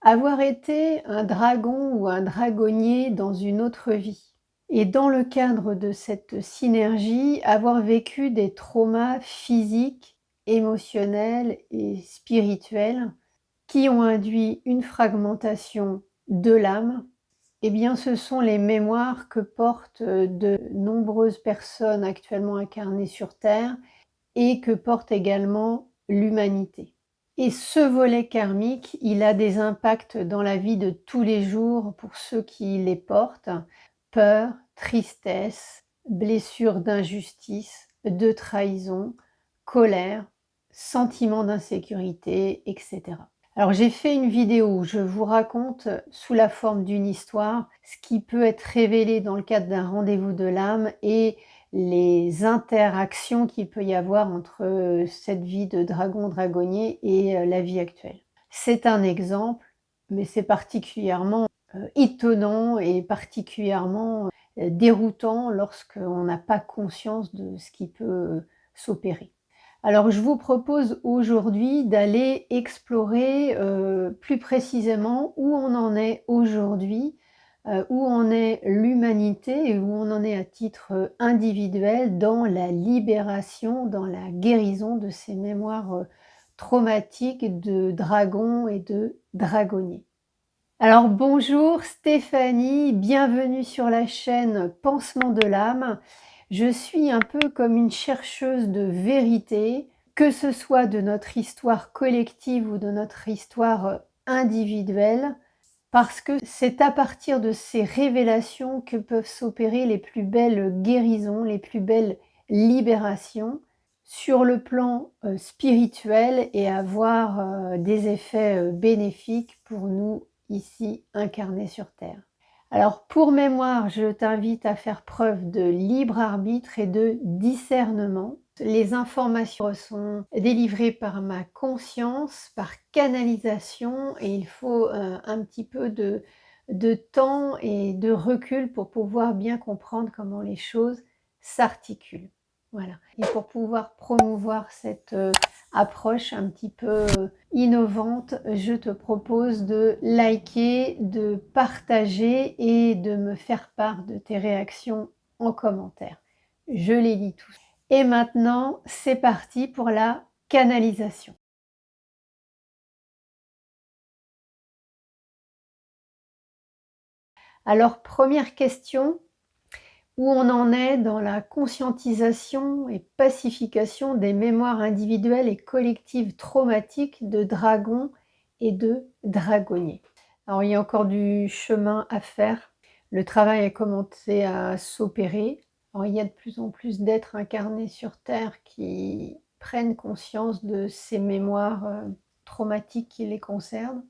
Avoir été un dragon ou un dragonnier dans une autre vie et dans le cadre de cette synergie, avoir vécu des traumas physiques, émotionnels et spirituels qui ont induit une fragmentation de l'âme, eh bien, ce sont les mémoires que portent, de nombreuses personnes actuellement incarnées sur terre et que porte également l'humanité. Et ce volet karmique, il a des impacts dans la vie de tous les jours pour ceux qui les portent. Peur, tristesse, blessures d'injustice, de trahison, colère, sentiment d'insécurité, etc. Alors j'ai fait une vidéo où je vous raconte sous la forme d'une histoire ce qui peut être révélé dans le cadre d'un rendez-vous de l'âme et les interactions qu'il peut y avoir entre cette vie de dragon, dragonnier et la vie actuelle. C'est un exemple, mais c'est particulièrement étonnant et particulièrement déroutant lorsqu'on n'a pas conscience de ce qui peut s'opérer. Alors je vous propose aujourd'hui d'aller explorer plus précisément où on en est aujourd'hui, où en est l'humanité et où on en est à titre individuel dans la libération, dans la guérison de ces mémoires traumatiques de dragons et de dragonniers. Alors bonjour Stéphanie, bienvenue sur la chaîne Pansement de l'âme. Je suis un peu comme une chercheuse de vérité, que ce soit de notre histoire collective ou de notre histoire individuelle, parce que c'est à partir de ces révélations que peuvent s'opérer les plus belles guérisons, les plus belles libérations sur le plan spirituel et avoir des effets bénéfiques pour nous ici incarnés sur Terre. Alors pour mémoire, je t'invite à faire preuve de libre arbitre et de discernement. Les informations sont délivrées par ma conscience, par canalisation, et il faut un petit peu de temps et de recul pour pouvoir bien comprendre comment les choses s'articulent. Voilà. Et pour pouvoir promouvoir cette approche un petit peu innovante, je te propose de liker, de partager et de me faire part de tes réactions en commentaire. Je les lis tous. Et maintenant, c'est parti pour la canalisation. Alors, première question, où on en est dans la conscientisation et pacification des mémoires individuelles et collectives traumatiques de dragons et de dragonniers. Alors il y a encore du chemin à faire, le travail a commencé à s'opérer. Alors il y a de plus en plus d'êtres incarnés sur Terre qui prennent conscience de ces mémoires traumatiques qui les concernent.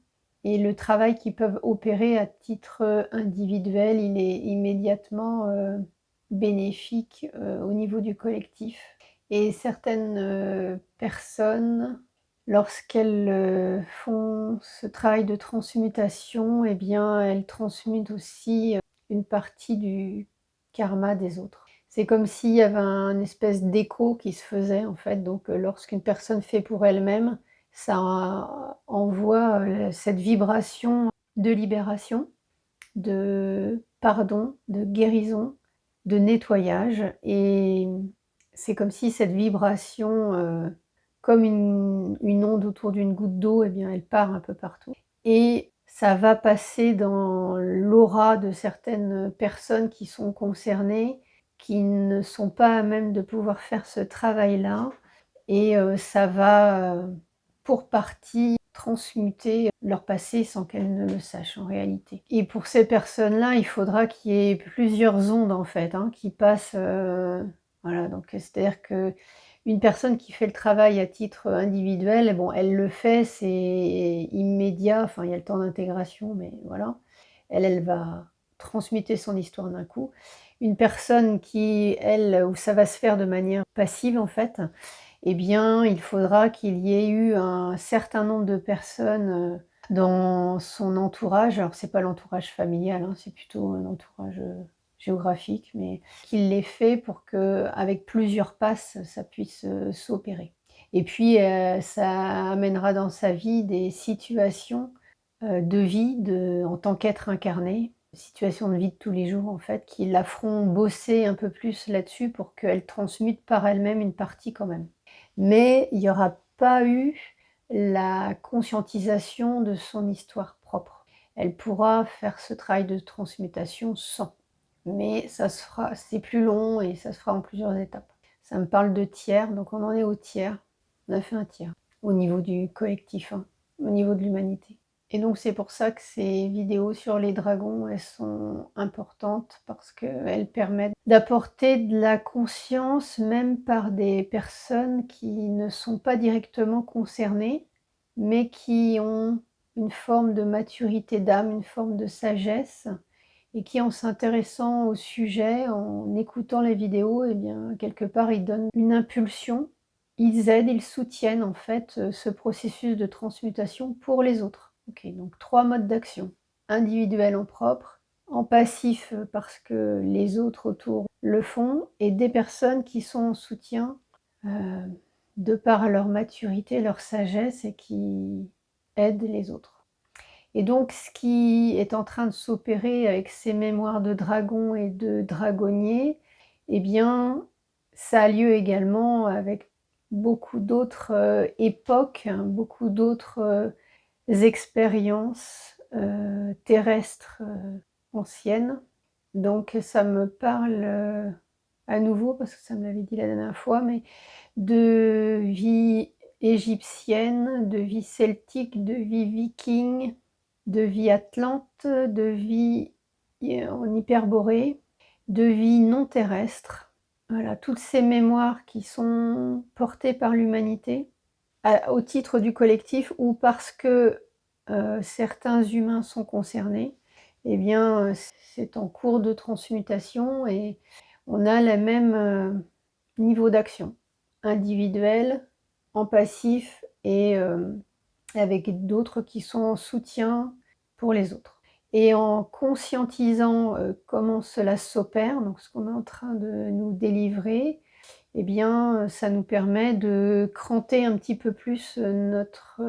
Et le travail qu'ils peuvent opérer à titre individuel, il est immédiatement bénéfique au niveau du collectif. Et certaines personnes, lorsqu'elles font ce travail de transmutation, eh bien, elles transmutent aussi une partie du karma des autres. C'est comme s'il y avait un espèce d'écho qui se faisait en fait. Donc lorsqu'une personne fait pour elle-même, ça envoie cette vibration de libération, de pardon, de guérison, de nettoyage, et c'est comme si cette vibration, comme une onde autour d'une goutte d'eau, eh bien elle part un peu partout et ça va passer dans l'aura de certaines personnes qui sont concernées, qui ne sont pas à même de pouvoir faire ce travail-là, et ça va, pour partie, transmuter leur passé sans qu'elles ne le sachent en réalité. Et pour ces personnes-là, il faudra qu'il y ait plusieurs ondes en fait, hein, qui passent, voilà, donc c'est-à-dire qu'une personne qui fait le travail à titre individuel, bon, elle le fait, c'est immédiat, enfin il y a le temps d'intégration, mais voilà. Elle va transmuter son histoire d'un coup. Une personne qui, elle, où ça va se faire de manière passive en fait, eh bien, il faudra qu'il y ait eu un certain nombre de personnes dans son entourage. Alors, c'est pas l'entourage familial, hein, c'est plutôt un entourage géographique, mais qu'il l'ait fait pour que, avec plusieurs passes, ça puisse s'opérer. Et puis, ça amènera dans sa vie des situations de vie en tant qu'être incarné, situation de vie de tous les jours en fait, qui la feront bosser un peu plus là-dessus pour qu'elle transmute par elle-même une partie quand même. Mais il n'y aura pas eu la conscientisation de son histoire propre. Elle pourra faire ce travail de transmutation sans. Mais ça se fera, c'est plus long et ça se fera en plusieurs étapes. Ça me parle de tiers, donc on en est au tiers. On a fait un tiers au niveau du collectif, hein, au niveau de l'humanité. Et donc c'est pour ça que ces vidéos sur les dragons, elles sont importantes parce qu'elles permettent d'apporter de la conscience même par des personnes qui ne sont pas directement concernées, mais qui ont une forme de maturité d'âme, une forme de sagesse, et qui en s'intéressant au sujet, en écoutant les vidéos, eh bien quelque part ils donnent une impulsion, ils aident, ils soutiennent en fait ce processus de transmutation pour les autres. Ok, donc 3 modes d'action. Individuel en propre, en passif parce que les autres autour le font, et des personnes qui sont en soutien de par leur maturité, leur sagesse, et qui aident les autres. Et donc ce qui est en train de s'opérer avec ces mémoires de dragons et de dragonniers, eh bien ça a lieu également avec beaucoup d'autres époques, hein, beaucoup d'autres expériences terrestres anciennes. Donc ça me parle à nouveau, parce que ça me l'avait dit la dernière fois, mais de vie égyptienne, de vie celtique, de vie viking, de vie atlante, de vie en hyperborée, de vie non terrestre. Voilà, toutes ces mémoires qui sont portées par l'humanité au titre du collectif, ou parce que certains humains sont concernés, eh bien c'est en cours de transmutation et on a le même niveau d'action, individuel, en passif et avec d'autres qui sont en soutien pour les autres. Et en conscientisant comment cela s'opère, donc ce qu'on est en train de nous délivrer, eh bien ça nous permet de cranter un petit peu plus notre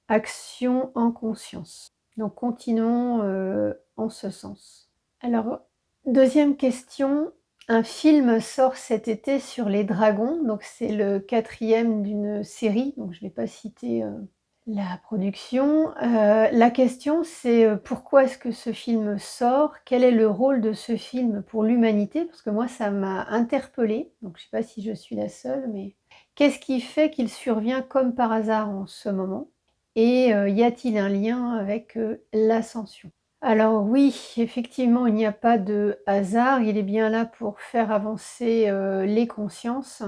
action en conscience. Donc continuons en ce sens. Alors, deuxième question, un film sort cet été sur les dragons, donc c'est le 4e d'une série, donc je ne vais pas citer la production. La question c'est pourquoi est-ce que ce film sort? Quel est le rôle de ce film pour l'humanité? Parce que moi ça m'a interpellée, donc je ne sais pas si je suis la seule, mais qu'est-ce qui fait qu'il survient comme par hasard en ce moment? Et y a-t-il un lien avec l'ascension? Alors oui, effectivement, il n'y a pas de hasard, il est bien là pour faire avancer les consciences.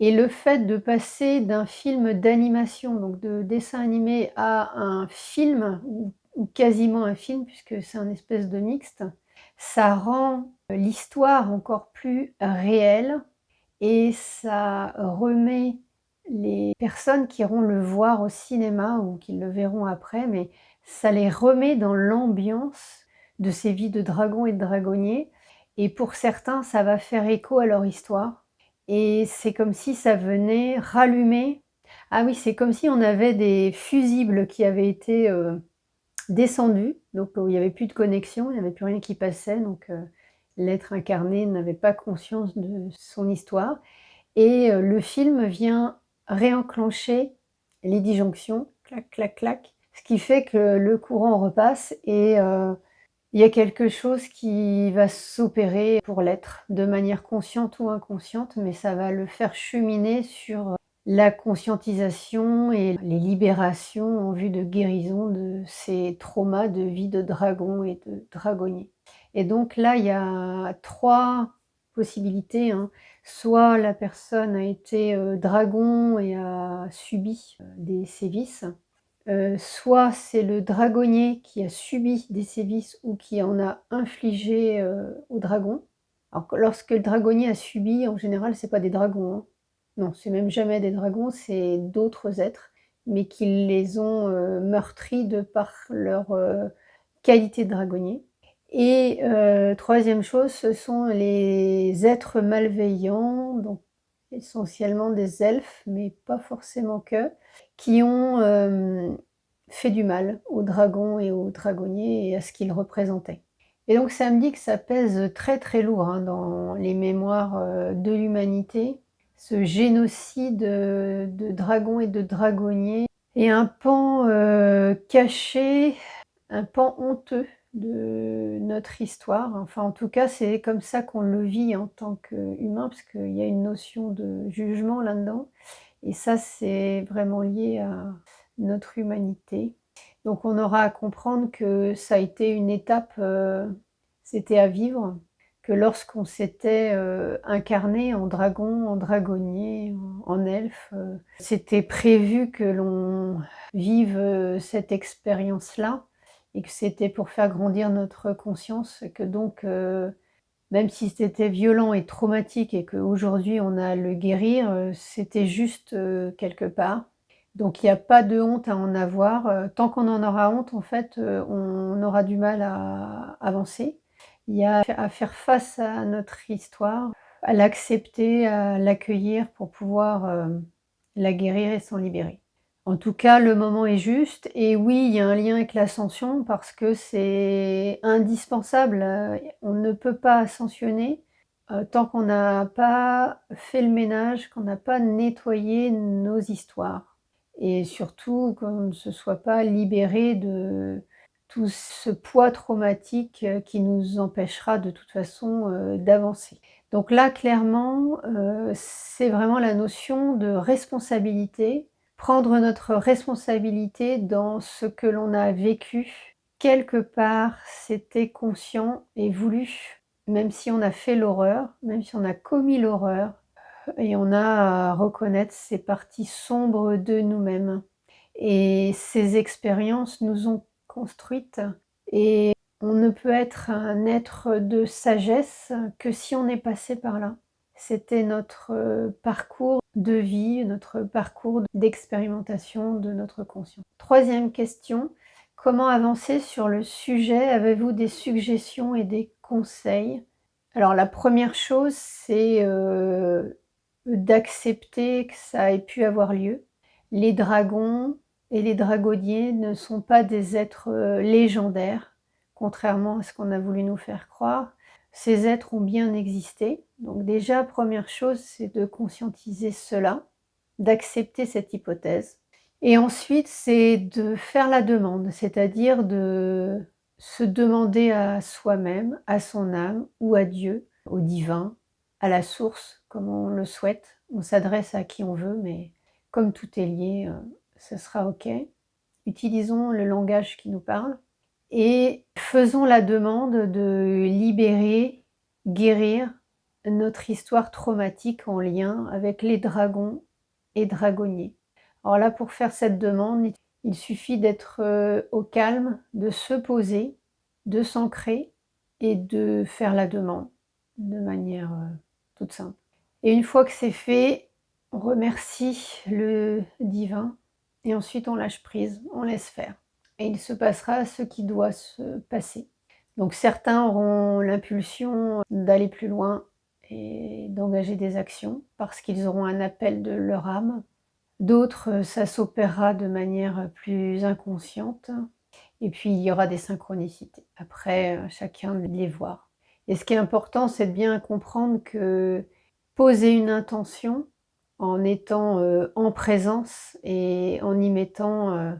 Et le fait de passer d'un film d'animation, donc de dessin animé, à un film, ou quasiment un film, puisque c'est un espèce de mixte, ça rend l'histoire encore plus réelle, et ça remet les personnes qui iront le voir au cinéma ou qui le verront après, mais ça les remet dans l'ambiance de ces vies de dragons et de dragonniers, et pour certains, ça va faire écho à leur histoire, et c'est comme si ça venait rallumer. Ah oui, c'est comme si on avait des fusibles qui avaient été descendus, donc il n'y avait plus de connexion, il n'y avait plus rien qui passait, donc l'être incarné n'avait pas conscience de son histoire. Et le film vient réenclencher les disjonctions, clac, clac, clac, ce qui fait que le courant repasse, et il y a quelque chose qui va s'opérer pour l'être, de manière consciente ou inconsciente, mais ça va le faire cheminer sur la conscientisation et les libérations en vue de guérison de ces traumas de vie de dragon et de dragonnier. Et donc là, il y a 3 possibilités, hein. Soit la personne a été dragon et a subi des sévices, soit c'est le dragonnier qui a subi des sévices ou qui en a infligé au dragon. Alors que lorsque le dragonnier a subi, en général, c'est pas des dragons, hein. Non, c'est même jamais des dragons, c'est d'autres êtres, mais qui les ont meurtris de par leur qualité de dragonnier. Et 3e chose, ce sont les êtres malveillants, donc essentiellement des elfes, mais pas forcément que, qui ont fait du mal aux dragons et aux dragonniers et à ce qu'ils représentaient. Et donc ça me dit que ça pèse très, très lourd, hein, dans les mémoires, de l'humanité. Ce génocide, de dragons et de dragonniers est un pan, caché, un pan honteux de notre histoire. Enfin, en tout cas, c'est comme ça qu'on le vit en tant qu'humain, parce qu'il y a une notion de jugement là-dedans et ça, c'est vraiment lié à notre humanité. Donc on aura à comprendre que ça a été une étape, c'était à vivre, que lorsqu'on s'était, incarné en dragon, en dragonnier, en elfe, c'était prévu que l'on vive, cette expérience-là et que c'était pour faire grandir notre conscience et que donc, même si c'était violent et traumatique et qu'aujourd'hui on a à le guérir, c'était juste, quelque part. Donc il y a pas de honte à en avoir, tant qu'on en aura honte en fait, on aura du mal à avancer. Il y a à faire face à notre histoire, à l'accepter, à l'accueillir pour pouvoir, la guérir et s'en libérer. En tout cas, le moment est juste et oui, il y a un lien avec l'ascension parce que c'est indispensable, on ne peut pas ascensionner, tant qu'on n'a pas fait le ménage, qu'on n'a pas nettoyé nos histoires et surtout qu'on ne se soit pas libéré de tout ce poids traumatique, qui nous empêchera de toute façon, d'avancer. Donc là, clairement, c'est vraiment la notion de responsabilité. Prendre notre responsabilité dans ce que l'on a vécu. Quelque part, c'était conscient et voulu, même si on a fait l'horreur, même si on a commis l'horreur, et on a à reconnaître ces parties sombres de nous-mêmes. Et ces expériences nous ont construites et on ne peut être un être de sagesse que si on est passé par là. C'était notre, parcours de vie, notre parcours d'expérimentation de notre conscience. Troisième question, comment avancer sur le sujet? Avez-vous des suggestions et des conseils? Alors la première chose, c'est, d'accepter que ça ait pu avoir lieu. Les dragons et les dragonniers ne sont pas des êtres, légendaires, contrairement à ce qu'on a voulu nous faire croire. Ces êtres ont bien existé. Donc déjà, première chose, c'est de conscientiser cela, d'accepter cette hypothèse. Et ensuite, c'est de faire la demande, c'est-à-dire de se demander à soi-même, à son âme ou à Dieu, au divin, à la source, comme on le souhaite. On s'adresse à qui on veut, mais comme tout est lié, ce sera OK. Utilisons le langage qui nous parle et faisons la demande de libérer, guérir notre histoire traumatique en lien avec les dragons et dragonniers. Alors là, pour faire cette demande, il suffit d'être, au calme, de se poser, de s'ancrer et de faire la demande de manière, toute simple. Et une fois que c'est fait, on remercie le divin et ensuite on lâche prise, on laisse faire. Et il se passera ce qui doit se passer. Donc certains auront l'impulsion d'aller plus loin et d'engager des actions parce qu'ils auront un appel de leur âme. D'autres, ça s'opérera de manière plus inconsciente et puis il y aura des synchronicités. Après, chacun de les voir. Et ce qui est important, c'est de bien comprendre que poser une intention en étant, en présence et en y mettant,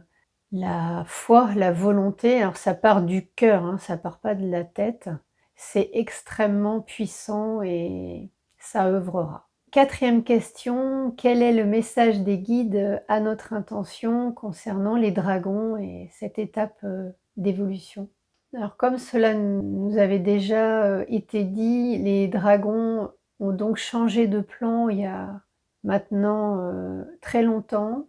la foi, la volonté, alors ça part du cœur, hein, ça part pas de la tête. C'est extrêmement puissant et ça œuvrera. Quatrième question, quel est le message des guides à notre intention concernant les dragons et cette étape, d'évolution? Alors comme cela nous avait déjà, été dit, les dragons ont donc changé de plan il y a maintenant, très longtemps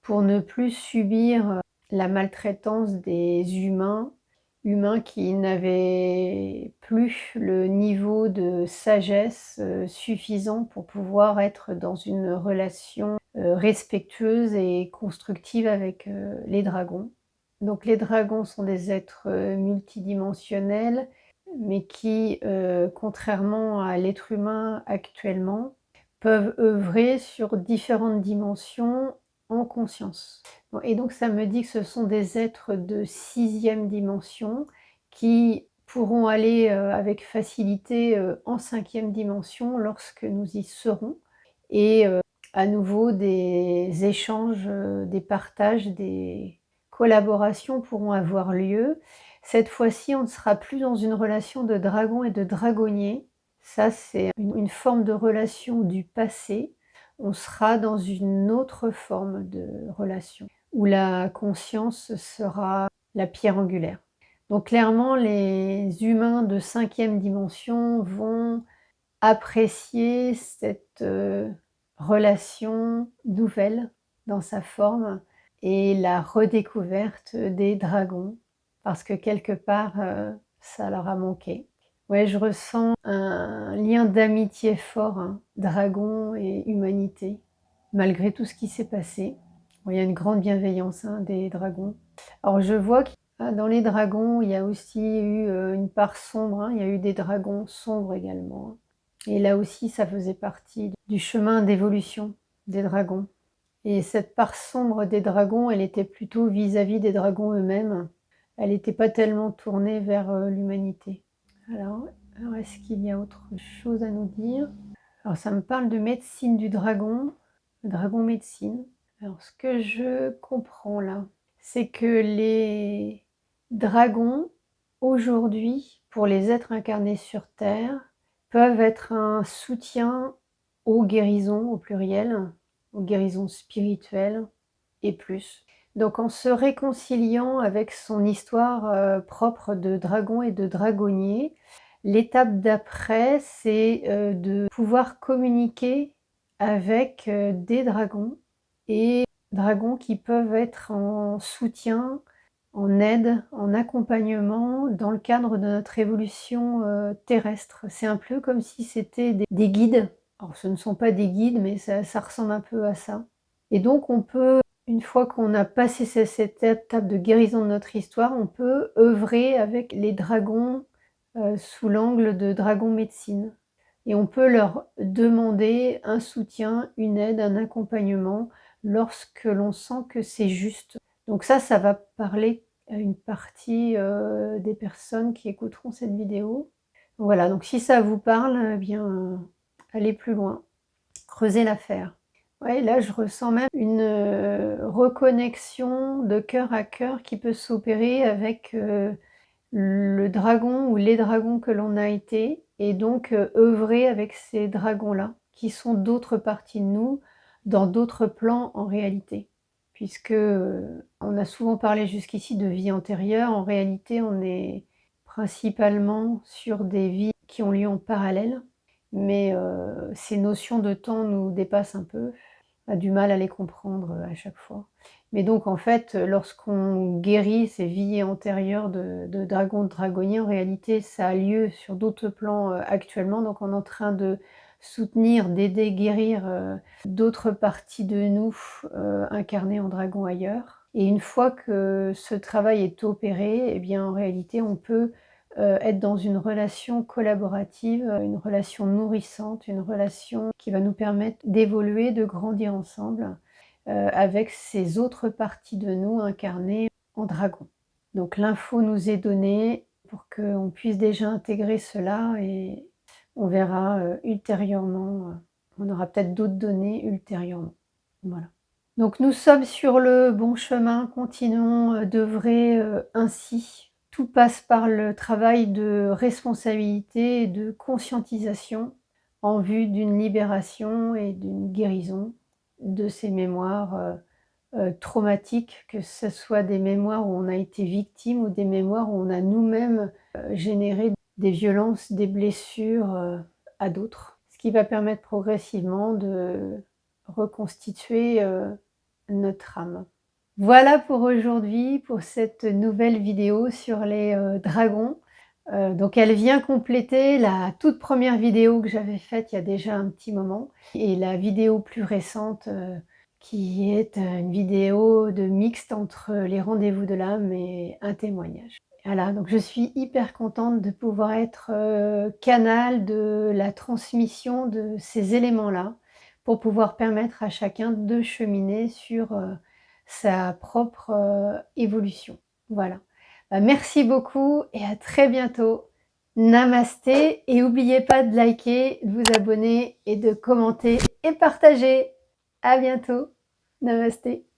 pour ne plus subir, la maltraitance des humains qui n'avaient plus le niveau de sagesse, suffisant pour pouvoir être dans une relation, respectueuse et constructive avec, les dragons. Donc les dragons sont des êtres, multidimensionnels, mais qui, contrairement à l'être humain actuellement, peuvent œuvrer sur différentes dimensions en conscience. Bon, et donc ça me dit que ce sont des êtres de 6e dimension qui pourront aller avec facilité en 5e dimension lorsque nous y serons. Et à nouveau des échanges, des partages, des collaborations pourront avoir lieu. Cette fois-ci, on ne sera plus dans une relation de dragon et de dragonnier. Ça, c'est une forme de relation du passé. On sera dans une autre forme de relation, où la conscience sera la pierre angulaire. Donc clairement, les humains de 5e dimension vont apprécier cette relation nouvelle dans sa forme et la redécouverte des dragons, parce que quelque part, ça leur a manqué. Ouais, je ressens un lien d'amitié fort, hein, dragon et humanité, malgré tout ce qui s'est passé. Bon, il y a une grande bienveillance, hein, des dragons. Alors je vois que dans les dragons, il y a aussi eu une part sombre, hein, il y a eu des dragons sombres également. Et là aussi, ça faisait partie du chemin d'évolution des dragons. Et cette part sombre des dragons, elle était plutôt vis-à-vis des dragons eux-mêmes. Elle n'était pas tellement tournée vers l'humanité. Alors est-ce qu'il y a autre chose à nous dire? Alors ça me parle de médecine du dragon, le dragon médecine. Alors ce que je comprends là, c'est que les dragons, aujourd'hui, pour les êtres incarnés sur Terre, peuvent être un soutien aux guérisons, au pluriel, aux guérisons spirituelles et plus. Donc en se réconciliant avec son histoire propre de dragon et de dragonnier, l'étape d'après, c'est de pouvoir communiquer avec des dragons et dragons qui peuvent être en soutien, en aide, en accompagnement dans le cadre de notre évolution terrestre. C'est un peu comme si c'était des guides. Alors ce ne sont pas des guides, mais ça ressemble un peu à ça. Et donc on peut, une fois qu'on a passé cette étape de guérison de notre histoire, on peut œuvrer avec les dragons sous l'angle de dragon médecine. Et on peut leur demander un soutien, une aide, un accompagnement lorsque l'on sent que c'est juste. Donc ça va parler à une partie des personnes qui écouteront cette vidéo. Voilà, donc si ça vous parle, eh bien, allez plus loin, creusez l'affaire. Ouais, là je ressens même une reconnexion de cœur à cœur qui peut s'opérer avec le dragon ou les dragons que l'on a été, et donc œuvrer avec ces dragons-là, qui sont d'autres parties de nous, dans d'autres plans en réalité. Puisque on a souvent parlé jusqu'ici de vie antérieure, en réalité on est principalement sur des vies qui ont lieu en parallèle, mais ces notions de temps nous dépassent un peu, on a du mal à les comprendre à chaque fois. Mais donc en fait, lorsqu'on guérit ces vies antérieures de dragons, de dragonniers, en réalité ça a lieu sur d'autres plans actuellement, donc on est en train de soutenir, d'aider, guérir d'autres parties de nous incarnées en dragon ailleurs. Et une fois que ce travail est opéré, eh bien en réalité on peut être dans une relation collaborative, une relation nourrissante, une relation qui va nous permettre d'évoluer, de grandir ensemble avec ces autres parties de nous incarnées en dragon. Donc l'info nous est donnée pour qu'on puisse déjà intégrer cela, et on verra ultérieurement, on aura peut-être d'autres données ultérieurement. Voilà. Donc nous sommes sur le bon chemin, continuons d'œuvrer ainsi. Tout passe par le travail de responsabilité et de conscientisation en vue d'une libération et d'une guérison de ces mémoires traumatiques, que ce soit des mémoires où on a été victime ou des mémoires où on a nous-mêmes généré des violences, des blessures à d'autres. Ce qui va permettre progressivement de reconstituer notre âme. Voilà pour aujourd'hui, pour cette nouvelle vidéo sur les dragons. Donc elle vient compléter la toute première vidéo que j'avais faite il y a déjà un petit moment, et la vidéo plus récente qui est une vidéo de mixte entre les rendez-vous de l'âme et un témoignage. Voilà, donc je suis hyper contente de pouvoir être canal de la transmission de ces éléments-là, pour pouvoir permettre à chacun de cheminer sur, sa propre, évolution. Voilà. Bah, merci beaucoup et à très bientôt. Namasté et n'oubliez pas de liker, de vous abonner et de commenter et partager. À bientôt. Namasté.